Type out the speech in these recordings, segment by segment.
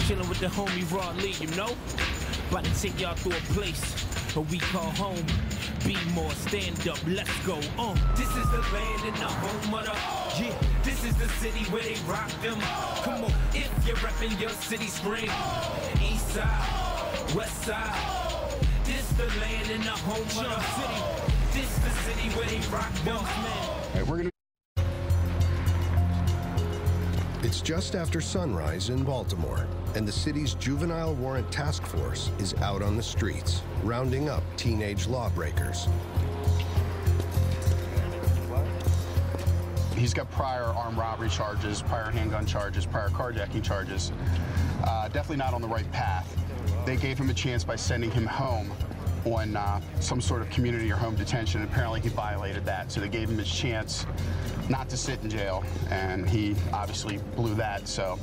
chilling with the homie Raw Lee, you know? About to take y'all through a place what we call home. Be more, stand up, let's go. This is the land and the home of the. Yeah, this is the city where they rock them. Come on, if you're repping your city, scream. East side, west side. This the land and the home of the city. This the city where they rock them. All right, we're gonna. It's just after sunrise in Baltimore, and the city's Juvenile Warrant Task Force is out on the streets, rounding up teenage lawbreakers. He's got prior armed robbery charges, prior handgun charges, prior carjacking charges. Definitely not on the right path. They gave him a chance by sending him home on some sort of community or home detention. Apparently he violated that, so they gave him his chance not to sit in jail, and he obviously blew that, so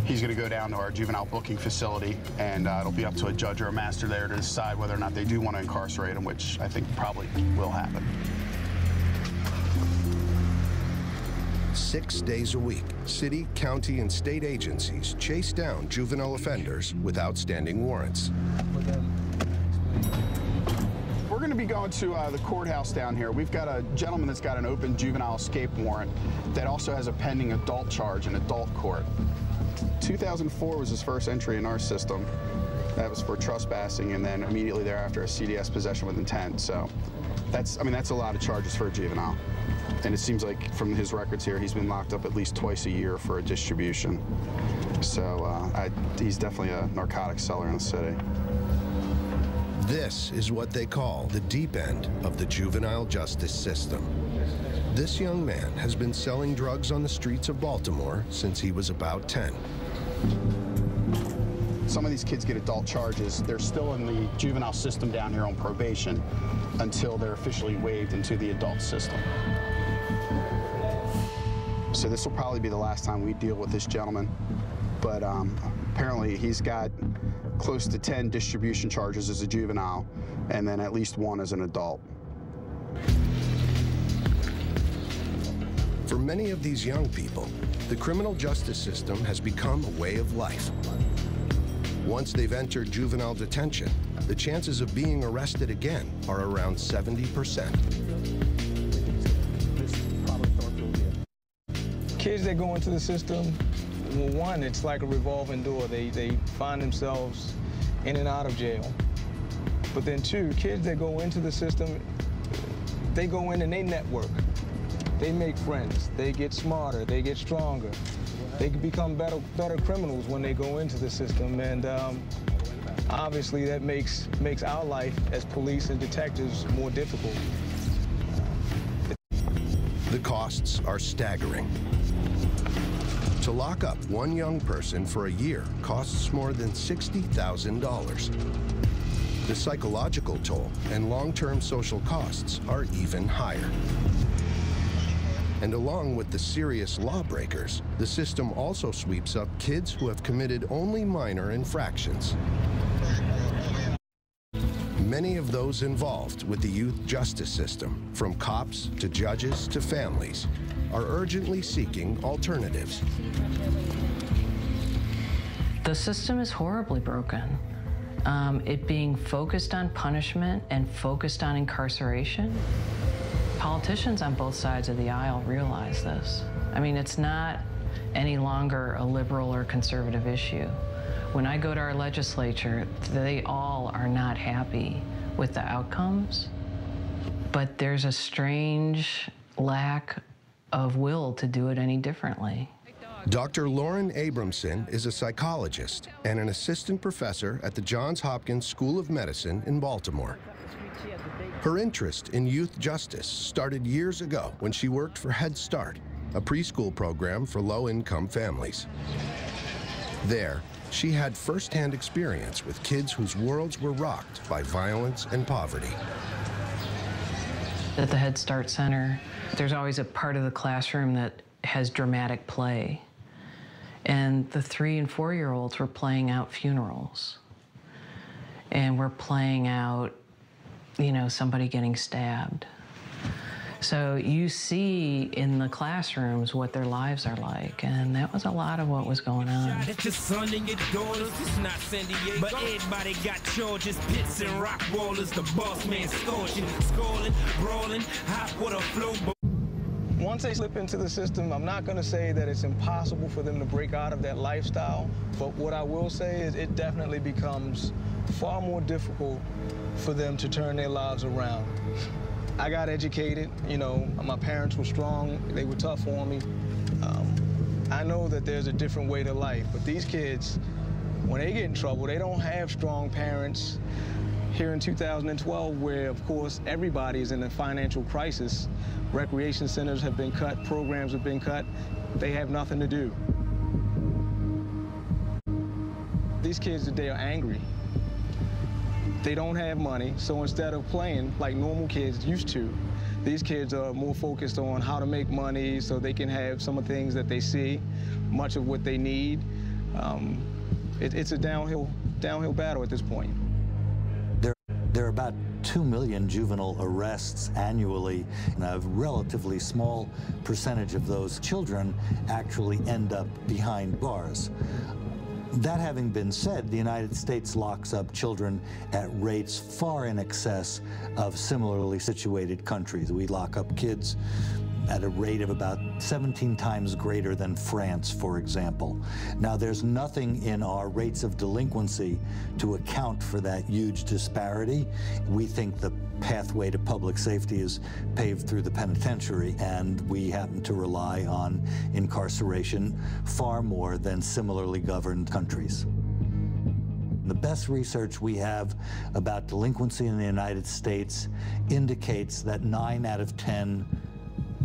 he's going to go down to our juvenile booking facility, and it'll be up to a judge or a master there to decide whether or not they do want to incarcerate him, which I think probably will happen. 6 days a week, city, county, and state agencies chase down juvenile offenders with outstanding warrants. We're going to be going to the courthouse down here. We've got a gentleman that's got an open juvenile escape warrant that also has a pending adult charge in adult court. 2004 was his first entry in our system. That was for trespassing, and then immediately thereafter a CDS possession with intent. So that's a lot of charges for a juvenile. And it seems like from his records here, he's been locked up at least twice a year for a distribution. So he's definitely a narcotics seller in the city. This is what they call the deep end of the juvenile justice system. This young man has been selling drugs on the streets of Baltimore since he was about 10. Some of these kids get adult charges. They're still in the juvenile system down here on probation until they're officially waived into the adult system. So this will probably be the last time we deal with this gentleman. But apparently he's got close to 10 distribution charges as a juvenile, and then at least 1 as an adult. For many of these young people, the criminal justice system has become a way of life. Once they've entered juvenile detention, the chances of being arrested again are around 70%. Kids that go into the system, well, one, it's like a revolving door. They find themselves in and out of jail. But then two, kids that go into the system, they go in and they network. They make friends. They get smarter. They get stronger. They can become better criminals when they go into the system. And obviously that makes our life as police and detectives more difficult. The costs are staggering. To lock up one young person for a year costs more than $60,000. The psychological toll and long-term social costs are even higher. And along with the serious lawbreakers, the system also sweeps up kids who have committed only minor infractions. Many of those involved with the youth justice system, from cops to judges to families, are urgently seeking alternatives. The system is horribly broken. It being focused on punishment and focused on incarceration. Politicians on both sides of the aisle realize this. I mean, it's not any longer a liberal or conservative issue. When I go to our legislature, they all are not happy with the outcomes, but there's a strange lack of will to do it any differently. Dr. Lauren Abramson is a psychologist and an assistant professor at the Johns Hopkins School of Medicine in Baltimore. Her interest in youth justice started years ago when she worked for Head Start, a preschool program for low-income families. There, she had firsthand experience with kids whose worlds were rocked by violence and poverty. At the Head Start Center, there's always a part of the classroom that has dramatic play. And the 3- and 4-year-olds were playing out funerals. And we're playing out, you know, somebody getting stabbed. So you see in the classrooms what their lives are like, and that was a lot of what was going on. It's your son and your daughters, it's not San Diego. But everybody got charges, pits and rock rollers, the boss man scorching, scoring, brawling, hot water flow. Once they slip into the system, I'm not going to say that it's impossible for them to break out of that lifestyle, but what I will say is it definitely becomes far more difficult for them to turn their lives around. I got educated, you know, my parents were strong, they were tough on me. I know that there's a different way to life, but these kids, when they get in trouble, they don't have strong parents. Here in 2012, where, of course, everybody is in a financial crisis, recreation centers have been cut, programs have been cut, they have nothing to do. These kids today are angry. They don't have money, so instead of playing like normal kids used to, these kids are more focused on how to make money so they can have some of the things that they see, much of what they need. It's a downhill battle at this point. There are about 2 million juvenile arrests annually, and a relatively small percentage of those children actually end up behind bars. That having been said, the United States locks up children at rates far in excess of similarly situated countries. We lock up kids at a rate of about 17 times greater than France, for example. Now, there's nothing in our rates of delinquency to account for that huge disparity. We think the pathway to public safety is paved through the penitentiary, and we happen to rely on incarceration far more than similarly governed countries. The best research we have about delinquency in the United States indicates that 9 out of 10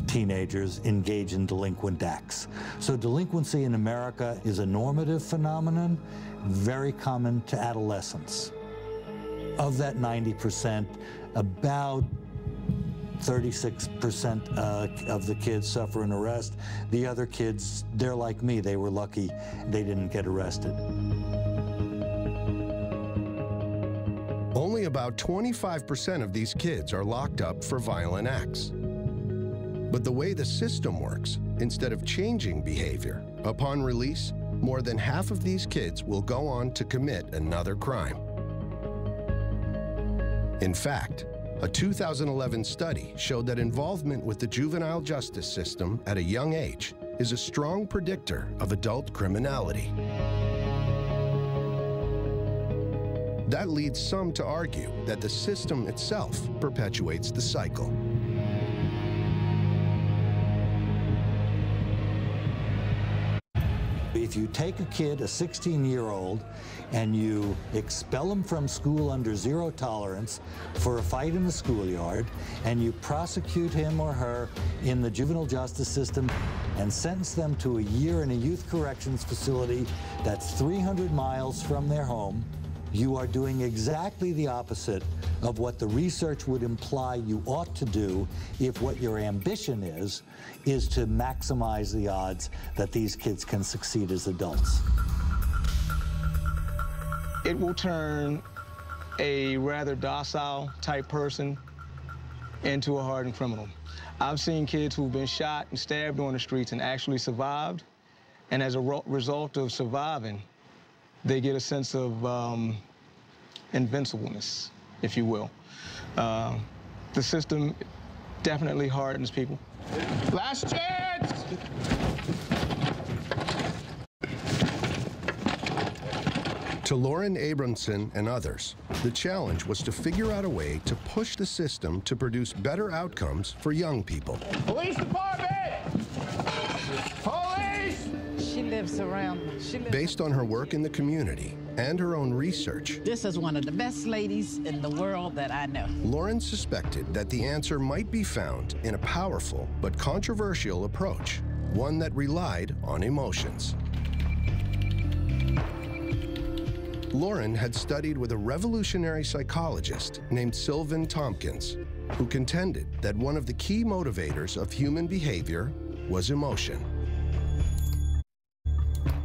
teenagers engage in delinquent acts. So delinquency in America is a normative phenomenon, very common to adolescents. Of that 90%, about 36% of the kids suffer an arrest. The other kids, they're like me, they were lucky they didn't get arrested. Only about 25% of these kids are locked up for violent acts. But the way the system works, instead of changing behavior, upon release, more than half of these kids will go on to commit another crime. In fact, a 2011 study showed that involvement with the juvenile justice system at a young age is a strong predictor of adult criminality. That leads some to argue that the system itself perpetuates the cycle. If you take a kid, a 16-year-old, and you expel him from school under zero tolerance for a fight in the schoolyard, and you prosecute him or her in the juvenile justice system and sentence them to a year in a youth corrections facility that's 300 miles from their home, you are doing exactly the opposite of what the research would imply you ought to do if what your ambition is to maximize the odds that these kids can succeed as adults. It will turn a rather docile type person into a hardened criminal. I've seen kids who've been shot and stabbed on the streets and actually survived, and as a result of surviving, they get a sense of invincibleness, if you will. The system definitely hardens people. Last chance! To Lauren Abramson and others, the challenge was to figure out a way to push the system to produce better outcomes for young people. Police department! Police! She lives around. Based on her work in the community and her own research, This is one of the best ladies in the world that I know. Lauren suspected that the answer might be found in a powerful but controversial approach, one that relied on emotions. Lauren had studied with a revolutionary psychologist named Sylvan Tompkins, who contended that one of the key motivators of human behavior was emotion.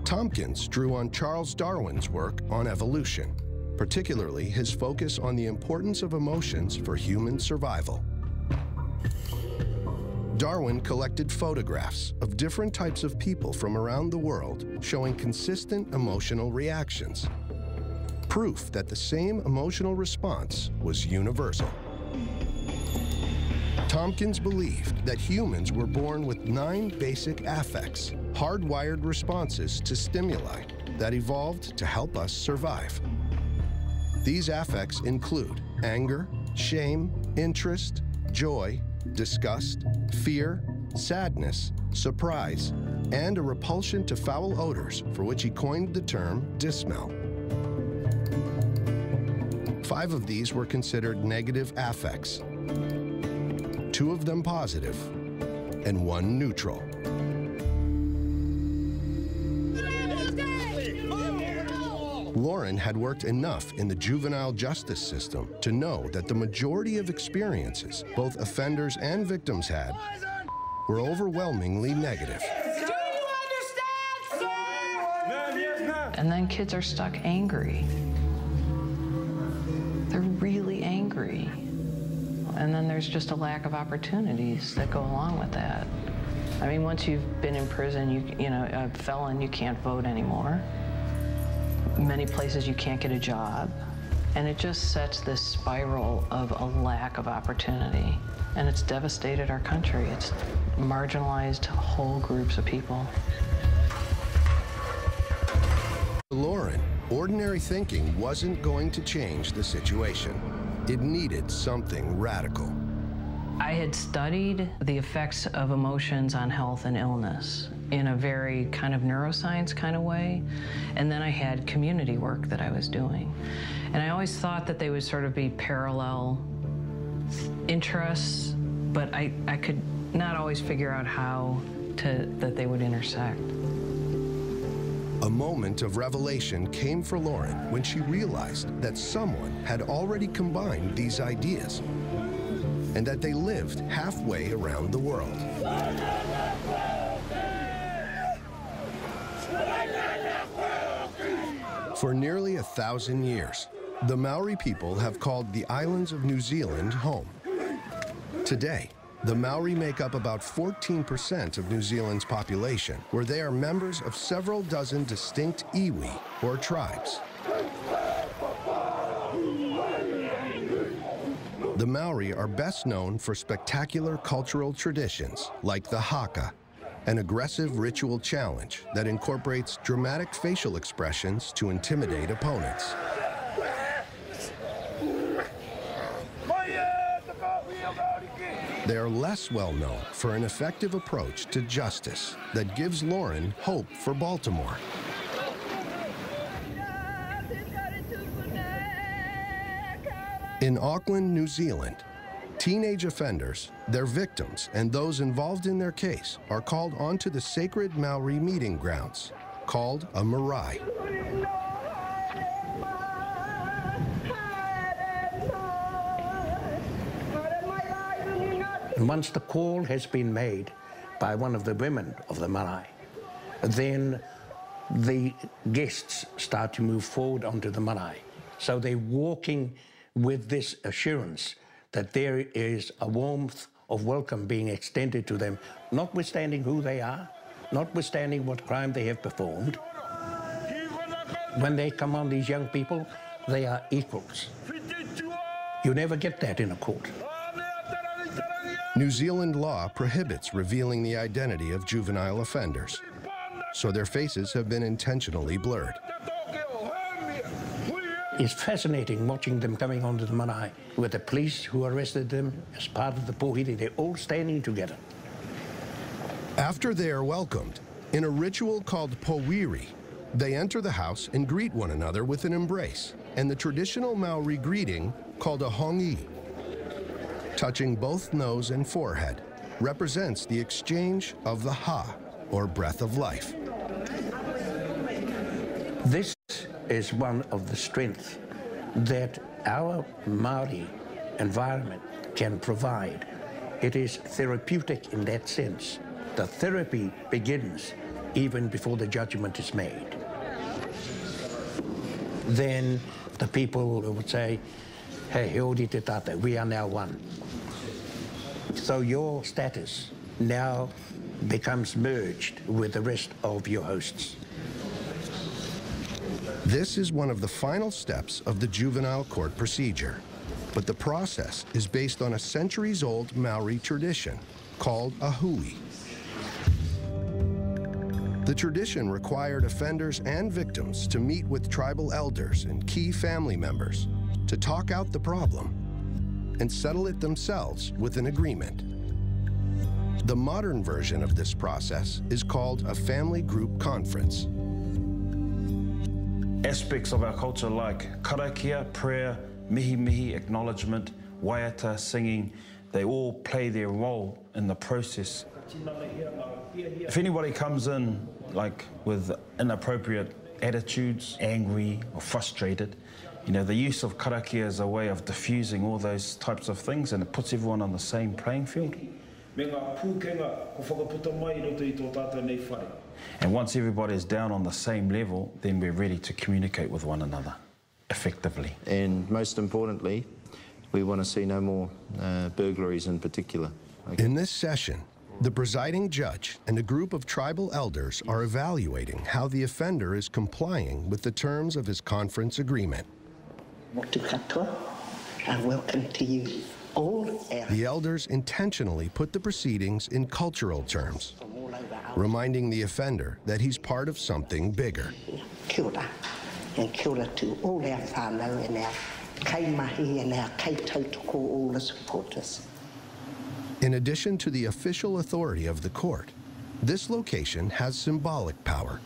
Tompkins drew on Charles Darwin's work on evolution, particularly his focus on the importance of emotions for human survival. Darwin collected photographs of different types of people from around the world showing consistent emotional reactions. Proof that the same emotional response was universal. Tompkins believed that humans were born with 9 basic affects, hardwired responses to stimuli that evolved to help us survive. These affects include anger, shame, interest, joy, disgust, fear, sadness, surprise, and a repulsion to foul odors, for which he coined the term dysmel. 5 of these were considered negative affects, 2 of them positive, and 1 neutral. Lauren had worked enough in the juvenile justice system to know that the majority of experiences both offenders and victims had were overwhelmingly negative. Do you understand, sir? And then kids are stuck angry. They're really angry. And then there's just a lack of opportunities that go along with that. I mean, once you've been in prison, you know, a felon, you can't vote anymore. Many places you can't get a job. And it just sets this spiral of a lack of opportunity. And it's devastated our country. It's marginalized whole groups of people. For Lauren, ordinary thinking wasn't going to change the situation. It needed something radical. I had studied the effects of emotions on health and illness in a very kind of neuroscience kind of way. And then I had community work that I was doing. And I always thought that they would sort of be parallel interests, but I could not always figure out how that they would intersect. A moment of revelation came for Lauren when she realized that someone had already combined these ideas and that they lived halfway around the world. For nearly 1,000 years, the Maori people have called the islands of New Zealand home. Today, the Maori make up about 14% of New Zealand's population, where they are members of several dozen distinct iwi, or tribes. The Maori are best known for spectacular cultural traditions like the haka, an aggressive ritual challenge that incorporates dramatic facial expressions to intimidate opponents. They are less well known for an effective approach to justice that gives Lauren hope for Baltimore. In Auckland, New Zealand, teenage offenders, their victims, and those involved in their case are called onto the sacred Maori meeting grounds, called a marae. And once the call has been made by one of the women of the marae, then the guests start to move forward onto the marae. So they're walking with this assurance that there is a warmth of welcome being extended to them, notwithstanding who they are, notwithstanding what crime they have performed. When they come on, these young people, they are equals. You never get that in a court. New Zealand law prohibits revealing the identity of juvenile offenders, so their faces have been intentionally blurred. It's fascinating watching them coming onto the marae with the police who arrested them as part of the pohiri. They're all standing together. After they are welcomed, in a ritual called powiri, they enter the house and greet one another with an embrace and the traditional Maori greeting called a hongi. Touching both nose and forehead represents the exchange of the ha, or breath of life. This is one of the strengths that our Maori environment can provide. It is therapeutic in that sense. The therapy begins even before the judgment is made. Then the people would say, hey, he ori te tata, we are now one. So your status now becomes merged with the rest of your hosts. This is one of the final steps of the juvenile court procedure, but the process is based on a centuries-old Maori tradition called a hui. The tradition required offenders and victims to meet with tribal elders and key family members to talk out the problem and settle it themselves with an agreement. The modern version of this process is called a family group conference. Aspects of our culture like karakia, prayer, mihi, acknowledgement, waiata, singing, they all play their role in the process. If anybody comes in like with inappropriate attitudes, angry or frustrated, you know, the use of karakia is a way of diffusing all those types of things, and it puts everyone on the same playing field. And once everybody is down on the same level, then we're ready to communicate with one another effectively. And most importantly, we want to see no more burglaries in particular. Okay. In this session, the presiding judge and a group of tribal elders are evaluating how the offender is complying with the terms of his conference agreement. Motu katoa, and welcome to you all. The elders intentionally put the proceedings in cultural terms, reminding the offender that he's part of something bigger. Kia ora, and kia ora to all our whānau and our kaimahi and our kaitautoko, all the supporters. In addition to the official authority of the court, this location has symbolic power.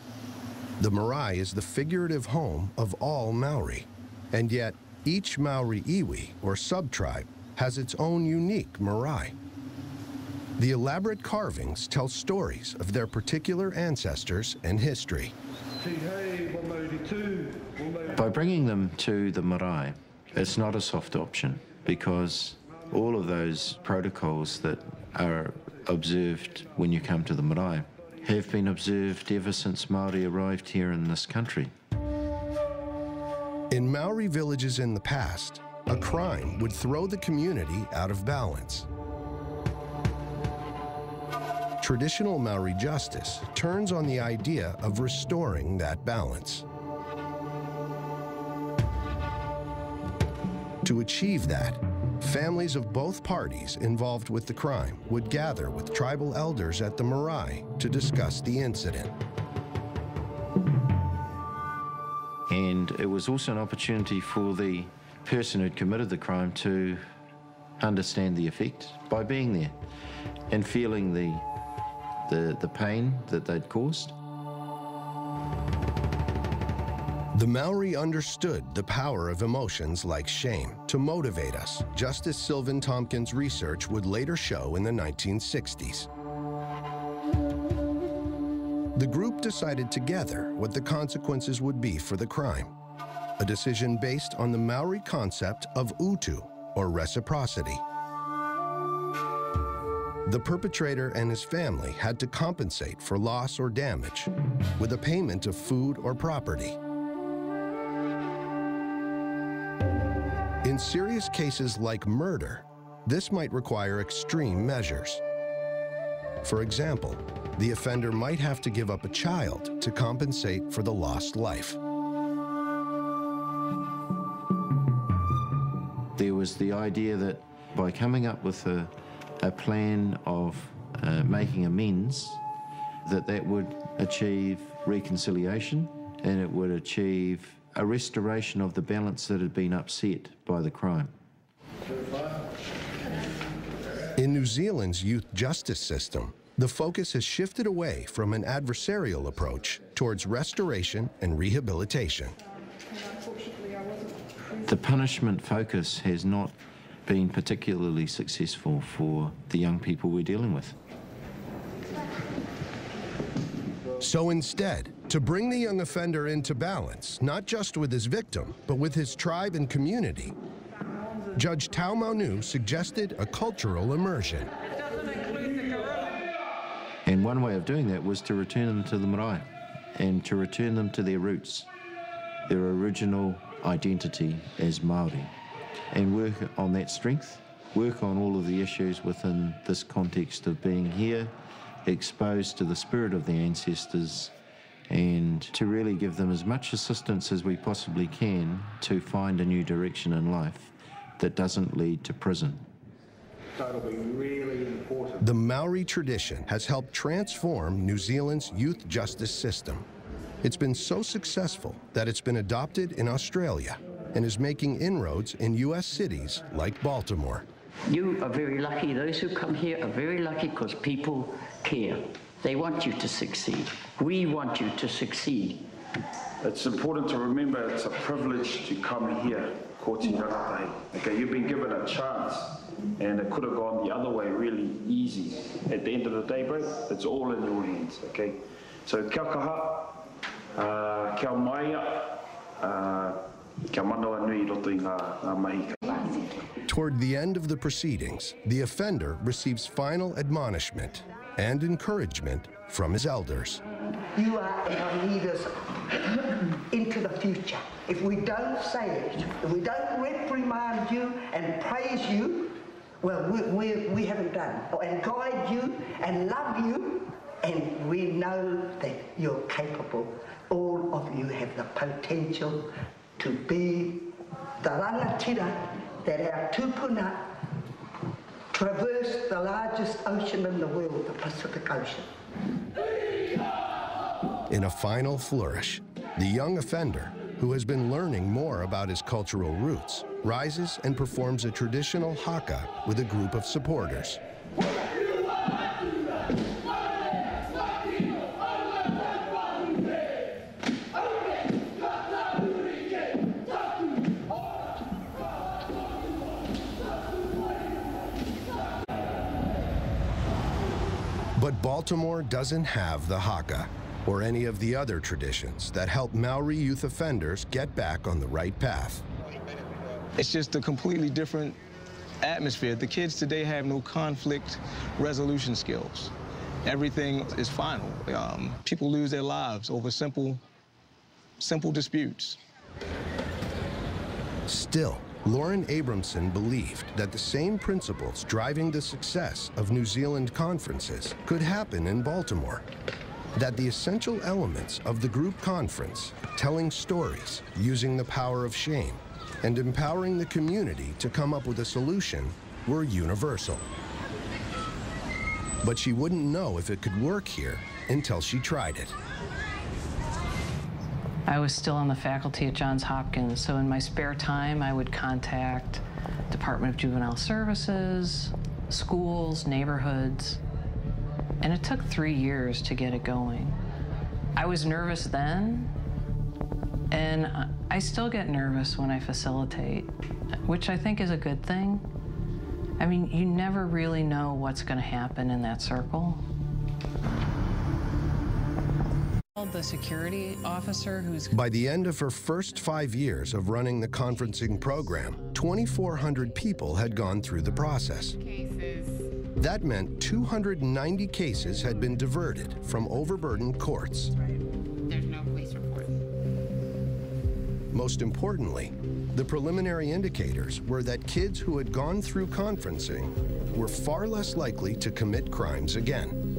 The marae is the figurative home of all Maori, and yet each Maori iwi, or sub-tribe, has its own unique marae. The elaborate carvings tell stories of their particular ancestors and history. By bringing them to the marae, it's not a soft option, because all of those protocols that are observed when you come to the marae have been observed ever since Maori arrived here in this country. In Maori villages in the past, a crime would throw the community out of balance. Traditional Maori justice turns on the idea of restoring that balance. To achieve that, families of both parties involved with the crime would gather with tribal elders at the marae to discuss the incident. And it was also an opportunity for the person who'd committed the crime to understand the effect by being there and feeling the pain that they'd caused. The Maori understood the power of emotions like shame to motivate us, just as Sylvan Tompkins' research would later show in the 1960s. The group decided together what the consequences would be for the crime, a decision based on the Maori concept of utu, or reciprocity. The perpetrator and his family had to compensate for loss or damage with a payment of food or property. In serious cases like murder, this might require extreme measures. For example, the offender might have to give up a child to compensate for the lost life. There was the idea that by coming up with a plan of making amends, that would achieve reconciliation and it would achieve a restoration of the balance that had been upset by the crime. In New Zealand's youth justice system, the focus has shifted away from an adversarial approach towards restoration and rehabilitation. The punishment focus has not been particularly successful for the young people we're dealing with. So instead, to bring the young offender into balance, not just with his victim, but with his tribe and community, Judge Tau Maunu suggested a cultural immersion. And one way of doing that was to return them to the marae and to return them to their roots, their original identity as Maori, and work on that strength work on all of the issues within this context of being here, exposed to the spirit of the ancestors, and to really give them as much assistance as we possibly can to find a new direction in life that doesn't lead to prison. That'll be really important. The Maori tradition has helped transform New Zealand's youth justice system. It's been so successful that it's been adopted in Australia and is making inroads in U.S. cities like Baltimore. You are very lucky. Those who come here are very lucky because people care. They want you to succeed. We want you to succeed. It's important to remember it's a privilege to come here, ko te rangatahi. Okay, you've been given a chance, and it could have gone the other way really easy. At the end of the day, bro, it's all in your hands, okay? So kia kaha, kia maia, kia manawa nui roto I ngā mahi. Toward the end of the proceedings, the offender receives final admonishment and encouragement from his elders. You are our leaders into the future. If we don't say it, if we don't reprimand you and praise you, well, we haven't done. And guide you and love you, and we know that you're capable. All of you have the potential to be the rangatira that our tupuna traversed the largest ocean in the world, the Pacific Ocean. In a final flourish, the young offender, who has been learning more about his cultural roots, rises and performs a traditional haka with a group of supporters. But Baltimore doesn't have the haka or any of the other traditions that help Maori youth offenders get back on the right path. It's just a completely different atmosphere. The kids today have no conflict resolution skills. Everything is final. People lose their lives over simple disputes. Still, Lauren Abramson believed that the same principles driving the success of New Zealand conferences could happen in Baltimore. That the essential elements of the group conference, telling stories, using the power of shame, and empowering the community to come up with a solution were universal. But she wouldn't know if it could work here until she tried it. I was still on the faculty at Johns Hopkins, so in my spare time, I would contact Department of Juvenile Services, schools, neighborhoods, and it took 3 years to get it going. I was nervous then, and I still get nervous when I facilitate, which I think is a good thing. I mean, you never really know what's going to happen in that circle. The security officer who's... By the end of her first 5 years of running the conferencing program, 2,400 people had gone through the process. That meant 290 cases had been diverted from overburdened courts. There's no police report. Most importantly, the preliminary indicators were that kids who had gone through conferencing were far less likely to commit crimes again.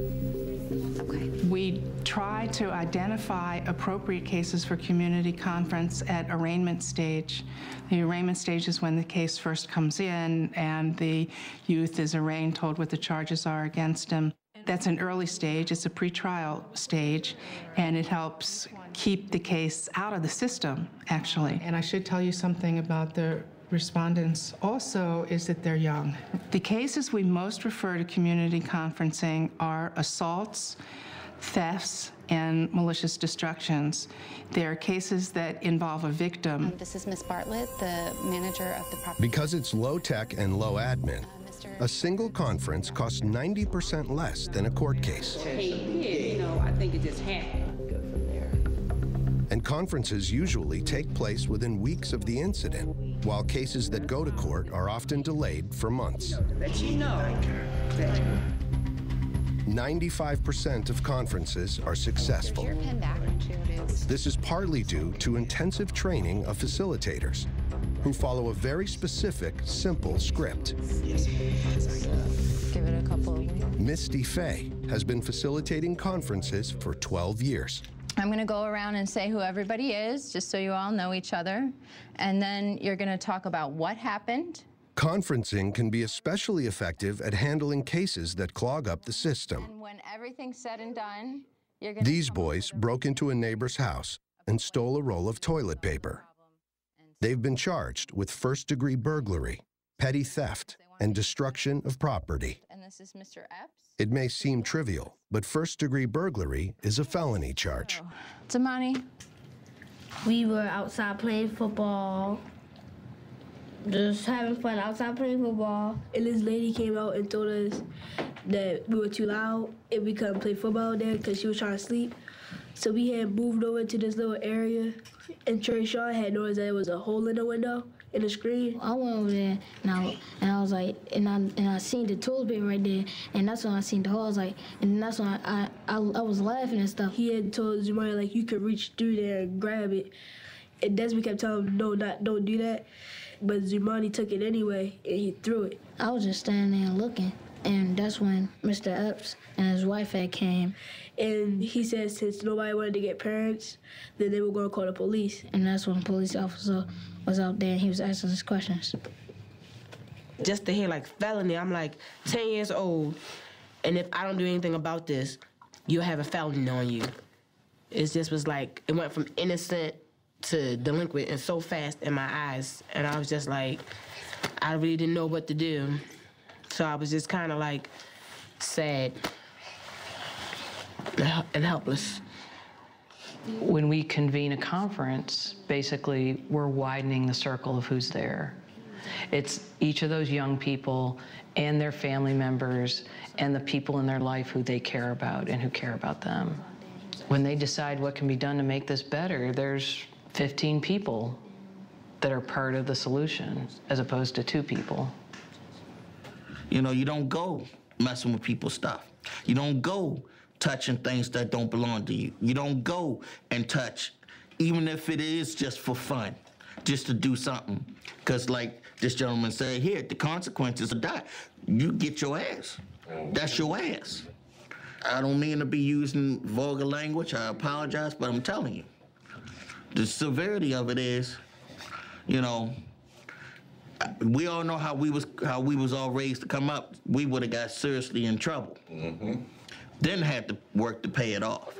We try to identify appropriate cases for community conference at arraignment stage. The arraignment stage is when the case first comes in and the youth is arraigned, told what the charges are against him. That's an early stage, it's a pretrial stage, and it helps keep the case out of the system, actually. And I should tell you something about the respondents also is that they're young. The cases we most refer to community conferencing are assaults, thefts, and malicious destructions. There are cases that involve a victim. This is Ms. Bartlett, the manager of the property. Because it's low tech and low admin, a single conference costs 90% less than a court case. Hey, I think it just happened. Go from there. And conferences usually take place within weeks of the incident, while cases that go to court are often delayed for months. Let you know. 95% of conferences are successful. This is partly due to intensive training of facilitators. who follow a very specific, simple script. Give it a couple of weeks. Misty Fay has been facilitating conferences for 12 years. I'm going to go around and say who everybody is, just so you all know each other. And then you're going to talk about what happened. Conferencing can be especially effective at handling cases that clog up the system. And when everything's said and done, you're going to... These boys broke into a neighbor's house and stole a roll of toilet paper. They've been charged with first-degree burglary, petty theft, and destruction of property. And this is Mr. Epps. It may seem trivial, but first-degree burglary is a felony charge. Damani. We were outside playing football, just having fun outside playing football. And this lady came out and told us that we were too loud and we couldn't play football there because she was trying to sleep. So we had moved over to this little area, and Trey Shaw had noticed that there was a hole in the window in the screen. I went over there and I was like, and I seen the toilet paper right there, and that's when I seen the hole. I was like, and that's when I was laughing and stuff. He had told Zumari like you could reach through there and grab it, and Desmond kept telling him don't do that, but Zumani took it anyway and he threw it. I was just standing there looking, and that's when Mr. Epps and his wife had came. And he said since nobody wanted to get parents, then they were going to call the police. And that's when the police officer was out there and he was asking us questions. Just to hear like felony, I'm like 10 years old, and if I don't do anything about this, you'll have a felony on you. It just was like, it went from innocent to delinquent and so fast in my eyes. And I was just like, I really didn't know what to do. So I was just kind of like sad and helpless. When we convene a conference, basically we're widening the circle of who's there. It's each of those young people and their family members and the people in their life who they care about and who care about them. When they decide what can be done to make this better, there's 15 people that are part of the solution as opposed to 2 people. You know, you don't go messing with people's stuff. You don't go touching things that don't belong to you. You don't go and touch, even if it is just for fun, just to do something. Because like this gentleman said here, the consequences of that, you get your ass. That's your ass. I don't mean to be using vulgar language, I apologize, but I'm telling you, the severity of it is, you know, we all know how we was all raised to come up. We would have got seriously in trouble. Then had to work to pay it off.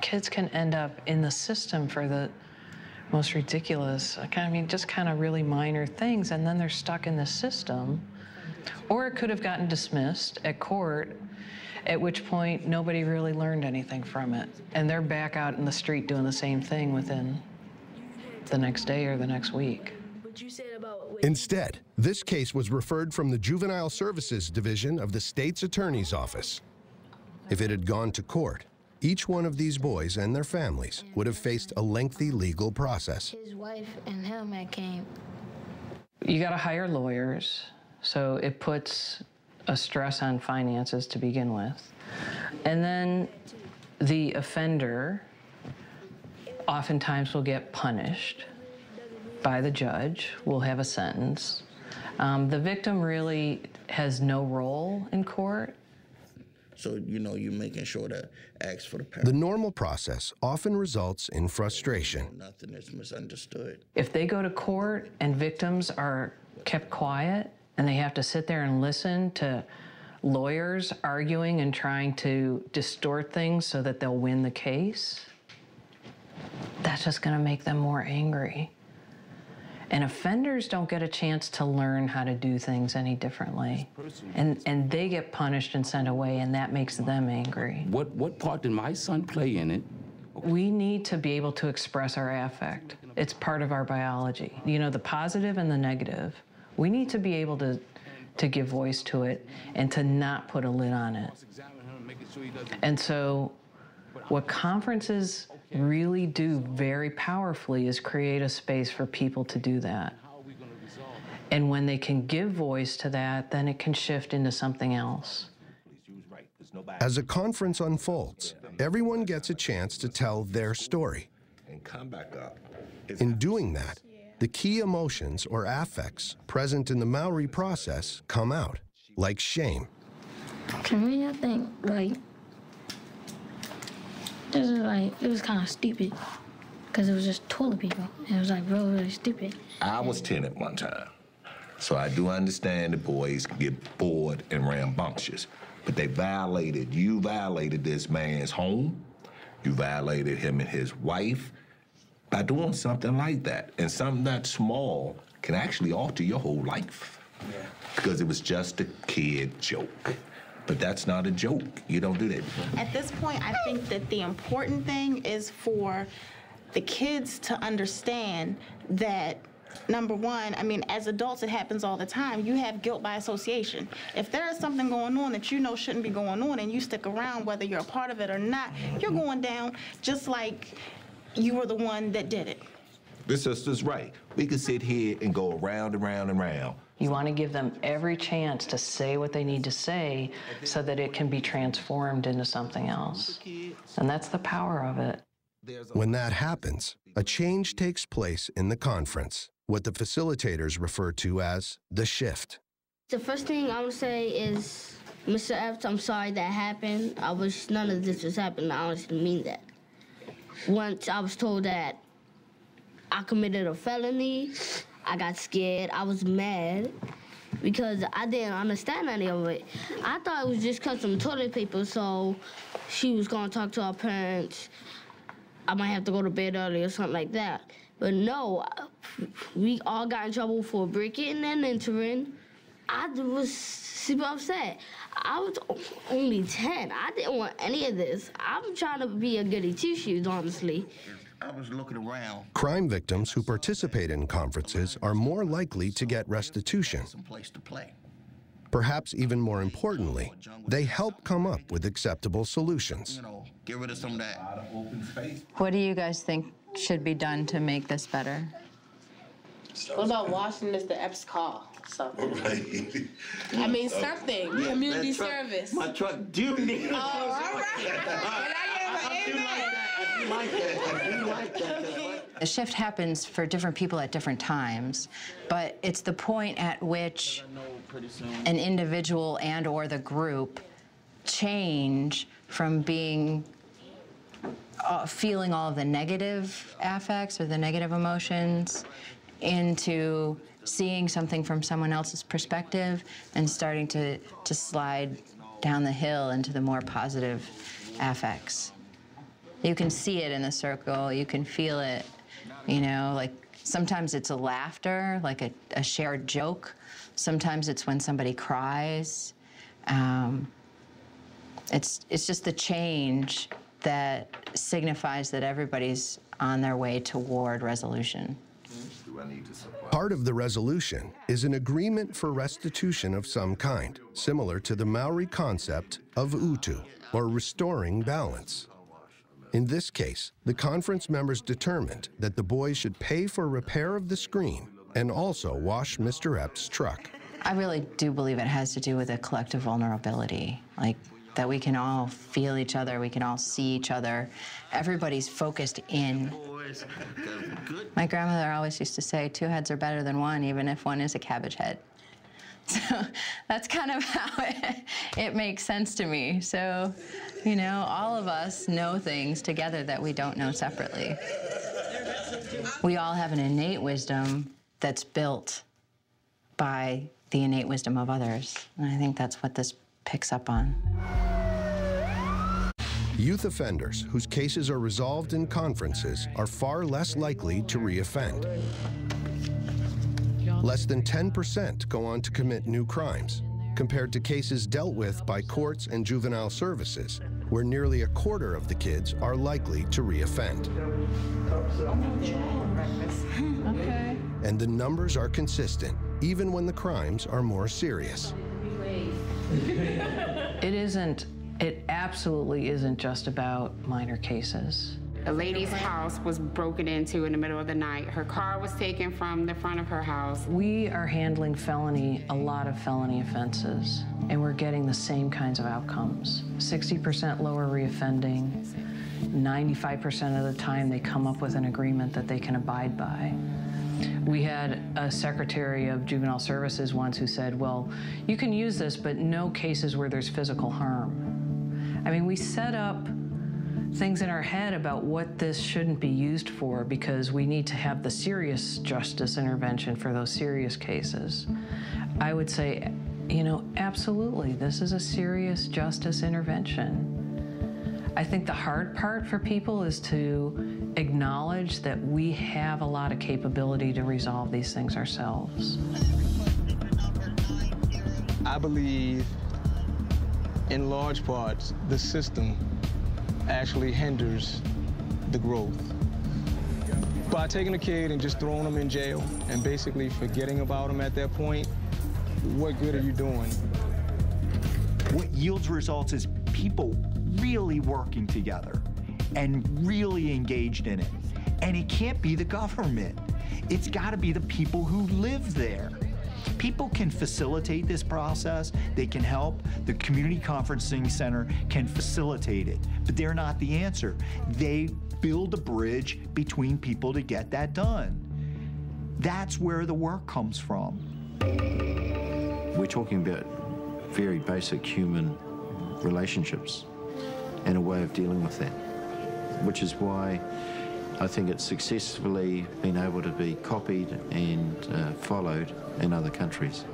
Kids can end up in the system for the most ridiculous, just kind of really minor things, and then they're stuck in the system. Or it could have gotten dismissed at court, at which point nobody really learned anything from it. And they're back out in the street doing the same thing within the next day or the next week. Instead, this case was referred from the Juvenile Services Division of the state's attorney's office. If it had gone to court, each one of these boys and their families would have faced a lengthy legal process. His wife and him had came. You got to hire lawyers, so it puts a stress on finances to begin with. And then the offender oftentimes will get punished by the judge, will have a sentence. The victim really has no role in court. So, you know, you're making sure to ask for the parent. The normal process often results in frustration. Nothing is misunderstood. If they go to court and victims are kept quiet and they have to sit there and listen to lawyers arguing and trying to distort things so that they'll win the case, that's just going to make them more angry. And offenders don't get a chance to learn how to do things any differently. And they get punished and sent away, and that makes them angry. What part did my son play in it? We need to be able to express our affect. It's part of our biology. You know, the positive and the negative. We need to be able to give voice to it and to not put a lid on it. And so what conferences really do very powerfully is create a space for people to do that. And when they can give voice to that, then it can shift into something else. As a conference unfolds, everyone gets a chance to tell their story. And come back up. In doing that, the key emotions or affects present in the Maori process come out, like shame. To me, I think, like, it was kind of stupid, because it was just toilet paper. It was, like, really, really stupid. I was 10 at one time, so I do understand the boys get bored and rambunctious, but you violated this man's home, you violated him and his wife by doing something like that. And something that small can actually alter your whole life. Yeah. Because it was just a kid joke. But that's not a joke. You don't do that. At this point, I think that the important thing is for the kids to understand that, number one, I mean, as adults, it happens all the time. You have guilt by association. If there is something going on that you know shouldn't be going on and you stick around, whether you're a part of it or not, you're going down just like you were the one that did it. The sister's right. We could sit here and go around and round and round. You want to give them every chance to say what they need to say so that it can be transformed into something else. And that's the power of it. When that happens, a change takes place in the conference, what the facilitators refer to as the shift. The first thing I would say is, Mr. Epps, I'm sorry that happened. I wish none of this was happening. I honestly mean that. Once I was told that I committed a felony, I got scared. I was mad because I didn't understand any of it. I thought it was just because some toilet paper, so she was going to talk to our parents. I might have to go to bed early or something like that. But no, we all got in trouble for breaking and entering. I was super upset. I was only 10. I didn't want any of this. I'm trying to be a goody two-shoes, honestly. I was looking around. Crime victims who participate in conferences are more likely to get restitution. Someplace to play. Perhaps even more importantly, they help come up with acceptable solutions. You know, get rid of some of that open space. What do you guys think should be done to make this better? What about washing Mr. Epps' car? Something. I mean, something. Yeah, community truck, service. My truck do need. Oh, all right. I do like that. The shift happens for different people at different times, but it's the point at which an individual and or the group change from being feeling all of the negative affects or the negative emotions into seeing something from someone else's perspective and starting to slide down the hill into the more positive affects. You can see it in the circle, you can feel it, you know, like sometimes it's a laughter, like a shared joke. Sometimes it's when somebody cries. It's just the change that signifies that everybody's on their way toward resolution. Part of the resolution is an agreement for restitution of some kind, similar to the Maori concept of utu, or restoring balance. In this case, the conference members determined that the boys should pay for repair of the screen and also wash Mr. Epps' truck. I really do believe it has to do with a collective vulnerability, like that we can all feel each other, we can all see each other. Everybody's focused in. My grandmother always used to say, 2 heads are better than one, even if one is a cabbage head. So that's kind of how it makes sense to me. So, you know, all of us know things together that we don't know separately. We all have an innate wisdom that's built by the innate wisdom of others. And I think that's what this picks up on. Youth offenders whose cases are resolved in conferences are far less likely to reoffend. Less than 10% go on to commit new crimes, compared to cases dealt with by courts and juvenile services, where nearly 1/4 of the kids are likely to reoffend. Okay. And the numbers are consistent, even when the crimes are more serious. It absolutely isn't just about minor cases. A lady's house was broken into in the middle of the night. Her car was taken from the front of her house. We are handling a lot of felony offenses, and we're getting the same kinds of outcomes. 60% lower reoffending, 95% of the time they come up with an agreement that they can abide by. We had a secretary of juvenile services once who said, well, you can use this, but no cases where there's physical harm. I mean, we set up things in our head about what this shouldn't be used for because we need to have the serious justice intervention for those serious cases. I would say, you know, absolutely, this is a serious justice intervention. I think the hard part for people is to acknowledge that we have a lot of capability to resolve these things ourselves. I believe, in large parts, the system actually hinders the growth. By taking a kid and just throwing them in jail and basically forgetting about them at that point, what good are you doing? What yields results is people really working together and really engaged in it. And it can't be the government. It's got to be the people who live there. People can facilitate this process. They can help. The community conferencing center can facilitate it, but they're not the answer. They build a bridge between people to get that done. That's where the work comes from. We're talking about very basic human relationships and a way of dealing with that, which is why I think it's successfully been able to be copied and followed in other countries.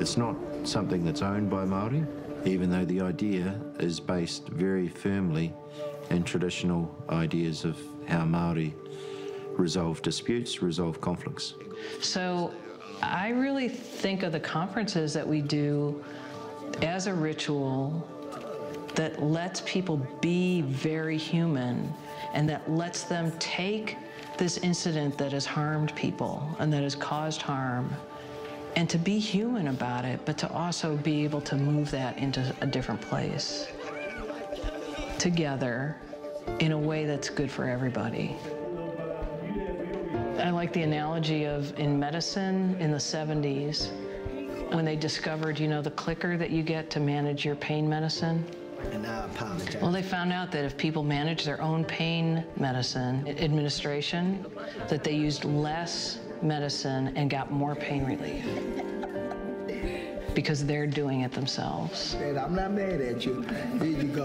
It's not something that's owned by Maori, even though the idea is based very firmly in traditional ideas of how Maori resolve disputes, resolve conflicts. So I really think of the conferences that we do as a ritual that lets people be very human and that lets them take this incident that has harmed people and that has caused harm and to be human about it, but to also be able to move that into a different place together in a way that's good for everybody. I like the analogy of in medicine in the 70s when they discovered, you know, the clicker that you get to manage your pain medicine. And I apologize. Well, they found out that if people manage their own pain medicine administration, that they used less medicine and got more pain relief because they're doing it themselves. And I'm not mad at you. Here you go.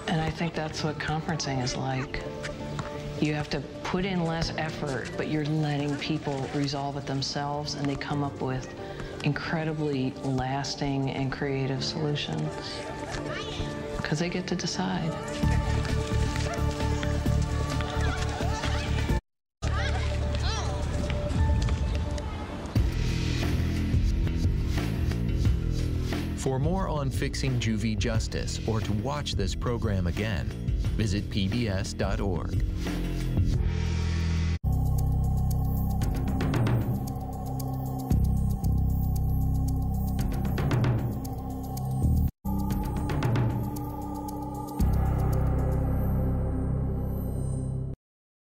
And I think that's what conferencing is like. You have to put in less effort, but you're letting people resolve it themselves, and they come up with incredibly lasting and creative solutions because they get to decide. For more on fixing juvie justice or to watch this program again, visit pbs.org.